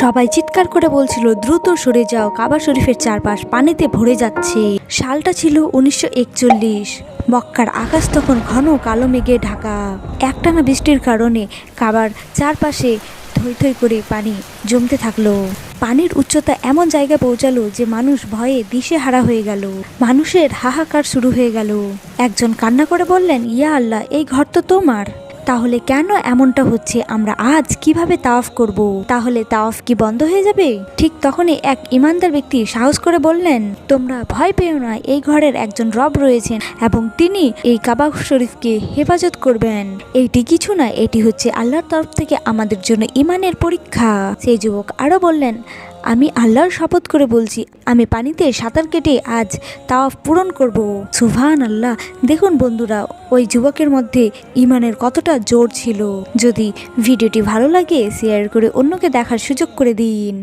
সবাই চিৎকার করে বলছিল, দ্রুত সরে যাও, কাবা শরীফের চারপাশ পানিতে ভরে যাচ্ছে। সালটা ছিল 1941। মক্কার আকাশ তখন ঘন কালো মেঘে ঢাকা। একটানা বৃষ্টির কারণে কাবার চারপাশে থই থই করে পানি জমতে থাকলো। পানির উচ্চতা এমন জায়গায় পৌঁছালো যে মানুষ ভয়ে দিশেহারা হয়ে গেল। মানুষের হাহাকার শুরু হয়ে গেল। একজন কান্না করে বললেন, ইয়া আল্লাহ, এই ঘর তো তোমার, তাহলে কেন এমনটা হচ্ছে? আমরা আজ কিভাবে তাওয়াফ করব? তাহলে তাওয়াফ কি বন্ধ হয়ে যাবে? ঠিক তখনই এক ইমানদার ব্যক্তি সাহস করে বললেন, তোমরা ভয় পেও না, এই ঘরের একজন রব রয়েছেন এবং তিনি এই কাবা শরীফকে হেফাজত করবেন। এইটি কিছু না, এটি হচ্ছে আল্লাহর তরফ থেকে আমাদের জন্য ইমানের পরীক্ষা। সেই যুবক আরো বললেন, আমি আল্লাহর শপথ করে বলছি, আমি পানিতে সাঁতার কেটে আজ তাওয়াফ পূরণ করব। সুবহানাল্লাহ। দেখুন বন্ধুরা, ওই যুবকের মধ্যে ইমানের কতটা জোর ছিল। যদি ভিডিওটি ভালো লাগে শেয়ার করে অন্যকে দেখার সুযোগ করে দিন।